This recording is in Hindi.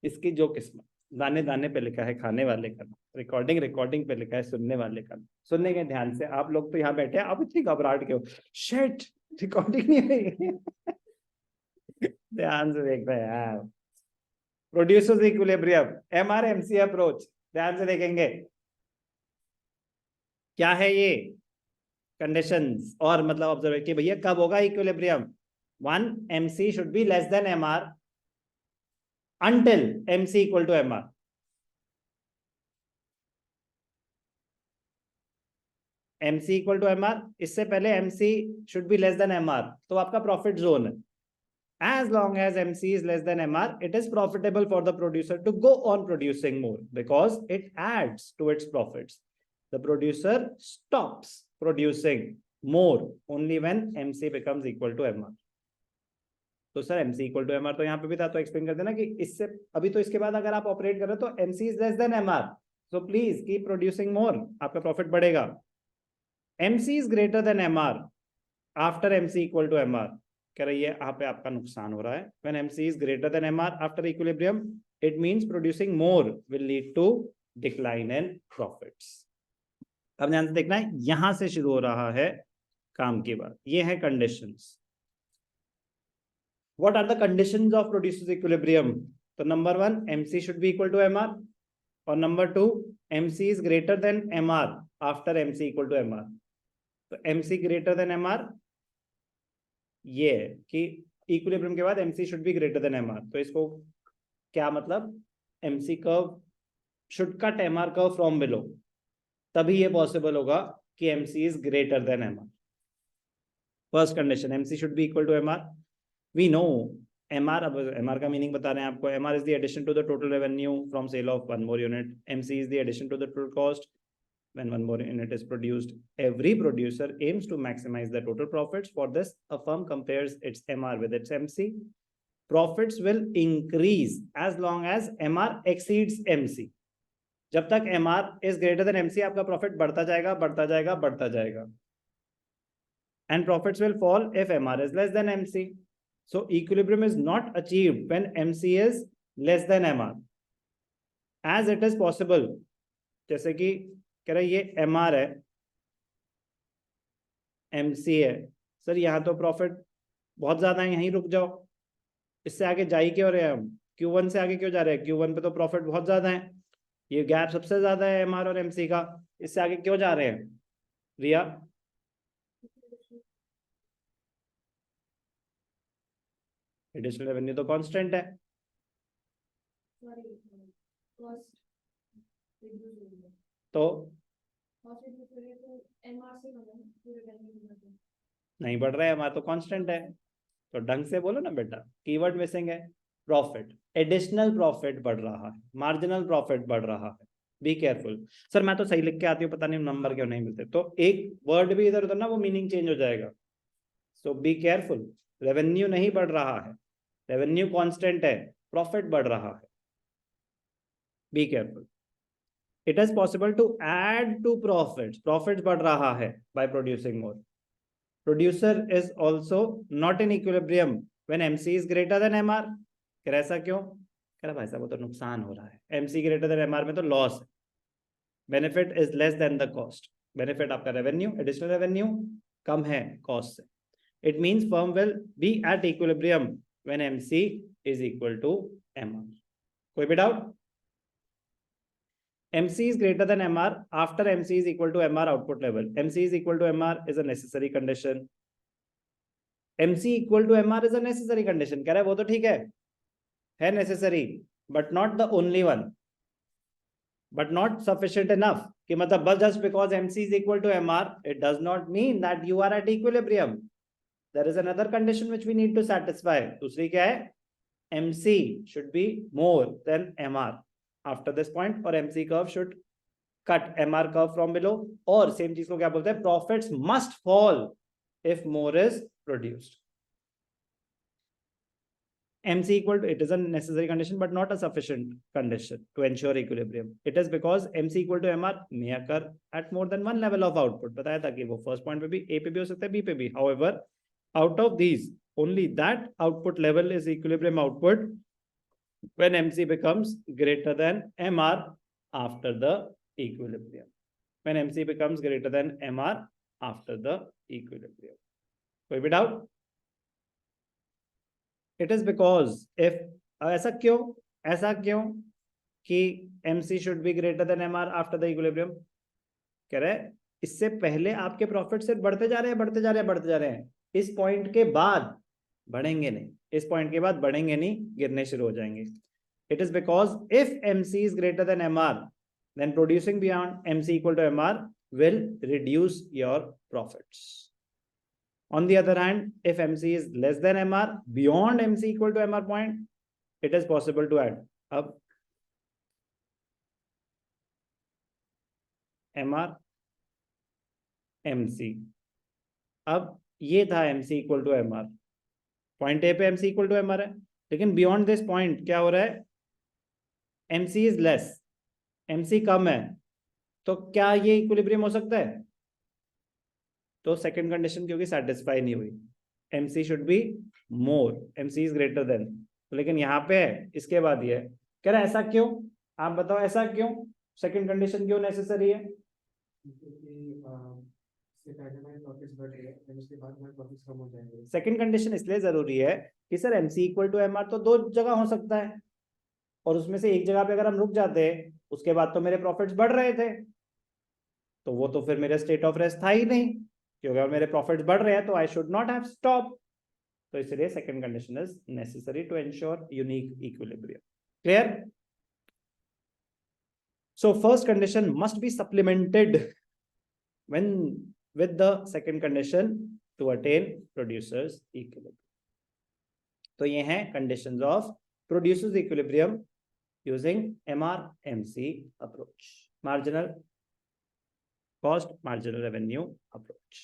इसकी जो किस्मत, दाने दाने पे लिखा है खाने वाले का, रिकॉर्डिंग रिकॉर्डिंग पे लिखा है सुनने वाले का। सुनने के ध्यान से, आप लोग तो यहाँ बैठे हैं, आप इतनी घबराहट के हो, शिट रिकॉर्डिंग नहीं हुई। ध्यान से देख रहे हैं यार। प्रोड्यूसर्स इक्विलिब्रियम, एमआरएमसी अप्रोच, ध्यान से देखेंगे क्या है ये कंडीशंस, और मतलब ऑब्जर्व कि भैया कब होगा equilibrium. One, MC should be less than MR until MC equal to MR. MC equal to MR, इससे पहले MC should be less than MR, तो आपका प्रॉफिट जोन है। As long as MC is less than MR, it is profitable for the producer to go on producing more because it adds to its profits. The producer stops producing more only when MC becomes equal to MR. तो sir MC equal to MR तो यहाँ पे भी था, तो एक्सप्लेन कर देना कि इससे अभी तो इसके बाद अगर आप ऑपरेट कर रहे हो तो MC is less than MR, so please keep producing more, आपका प्रॉफिट बढ़ेगा। MC is greater than MR after MC equal to MR, कह रही है यहाँ पे आपका नुकसान हो रहा है। When MC is greater than MR after equilibrium, it means producing more will lead to decline in profits. अब ध्यान से देखना है, यहां से शुरू हो रहा है काम की बात, ये है conditions. What are the conditions of producer's equilibrium? So number one, MC should be equal to MR, or number two, MC is greater than MR after MC equal to MR. तो MC greater than MR ये है कि इक्विलिब्रियम के बाद MC should be greater than MR। तो इसको क्या मतलब, MC curve should cut MR curve from below, तभी ये पॉसिबल होगा कि MC is greater than MR। First condition, MC should be equal to MR। We know MR, अब MR का मीनिंग बता रहे हैं आपको। MR is the addition to the total revenue from sale of one more unit. MC is the addition to the total cost when one more unit is produced. Every producer aims to maximize the total profits. For this, a firm compares its MR with its MC. Profits will increase as long as MR exceeds MC. जब तक MR is greater than MC, आपका प्रॉफिट बढ़ता जाएगा बढ़ता जाएगा बढ़ता जाएगा। And profits will fall if MR is less than MC. So equilibrium is not achieved when MC is less than MR, as it is possible। जैसे कि कह रहे ये MR है, MC है, सर यहाँ तो प्रॉफिट बहुत ज्यादा है, यहीं रुक जाओ, इससे आगे जा ही क्यों रहे हैं हम, Q1 से आगे क्यों जा रहे हैं, Q1 पे तो प्रॉफिट बहुत ज्यादा है, ये गैप सबसे ज्यादा है MR और MC का, इससे आगे क्यों जा रहे हैं रिया? एडिशनल रेवेन्यू तो कांस्टेंट है। तो नहीं बढ़ रहा है हमारा, तो कांस्टेंट है। तो ढंग से बोलो ना बेटा, कीवर्ड मिसिंग है। प्रॉफिट, एडिशनल प्रॉफिट बढ़ रहा है, मार्जिनल प्रॉफिट बढ़ रहा है। Be careful. सर मैं तो सही लिख के आती हूँ, पता नहीं नंबर क्यों नहीं मिलते, तो एक वर्ड भी इधर उधर ना वो मीनिंग चेंज हो जाएगा। सो बी केयरफुल। रेवेन्यू नहीं बढ़ रहा है, रेवेन्यू कांस्टेंट है, प्रॉफिट बढ़ रहा है। Be careful. It is possible to add to profits, profit बढ़ रहा है by producing more. Producer is also not in equilibrium when MC is greater than MR। कह रहा ऐसा क्यों? कह रहा भाई साहब वो तो नुकसान हो रहा है, MC ग्रेटर देन MR में तो लॉस है। Benefit is less than the cost. Benefit आपका रेवेन्यू, एडिशनल रेवेन्यू कम है कॉस्ट से। It means firm will be at equilibrium when MC is equal to MR। कोई भी doubt? MC is greater than MR after MC is equal to MR output level. MC is equal to MR is a necessary condition. MC equal to MR is a necessary condition. कह रहा है वो तो ठीक है necessary, but not the only one, but not sufficient enough। कि मतलब बस just because MC is equal to MR, it does not mean that you are at equilibrium. There is another condition which we need to satisfy. दूसरी क्या है? MC should be more than MR after this point, or MC curve should cut MR curve from below, और सेम चीज को क्या बोलते हैं, profits must fall if more is produced. MC equal to, it is a necessary condition but not a sufficient condition to ensure equilibrium. It is because MC equal to MR may occur at more than one level of output। बताया था कि वो फर्स्ट पॉइंट पे भी, A पे भी हो सकता है, B पे भी। However, out of these only that output level is equilibrium output when MC becomes greater than MR after the equilibrium. When MC becomes greater than MR after the equilibrium. कोई भी doubt? It is because if ऐसा क्यों कि MC should be greater than MR after the equilibrium? कह रहे हैं इससे पहले आपके प्रॉफिट सिर्फ बढ़ते जा रहे हैं, इस पॉइंट के बाद बढ़ेंगे नहीं, गिरने शुरू हो जाएंगे. It is because if MC is greater than MR, then producing beyond MC equal to MR will reduce your profits. On the other hand, if MC is less than MR, beyond MC equal to MR point, it is possible to add up MR MC. अब ये था MC equal to MR. Point A पे MC equal to MR है, लेकिन beyond this point क्या हो रहा है? MC is less, MC कम है, तो क्या ये इक्विलिब्रियम हो सकता है? तो सेकंड कंडीशन क्योंकि सेटिस्फाई नहीं हुई, MC should be more, MC is greater than. तो लेकिन यहाँ पे है, इसके बाद ये कह रहा है ऐसा क्यों? आप बताओ ऐसा क्यों? सेकंड कंडीशन क्यों नेसेसरी है? सेकंड कंडीशन इसलिए जरूरी है कि sir MC equal to MR तो दो जगह हो सकता है, और उसमें से एक जगह पे अगर हम रुक जाते उसके बाद तो मेरे प्रॉफिट्स बढ़ रहे थे, तो वो तो फिर मेरा स्टेट ऑफ रेस्ट था ही नहीं, क्योंकि अगर मेरे प्रॉफिट्स बढ़ रहे हैं तो I should not have stop. तो इसलिए second condition is necessary to ensure unique equilibrium. Clear? So first condition must be supplemented when with the second condition to attain producers equilibrium. तो ये हैं conditions of producers equilibrium using MR-MC approach, marginal cost, marginal revenue approach.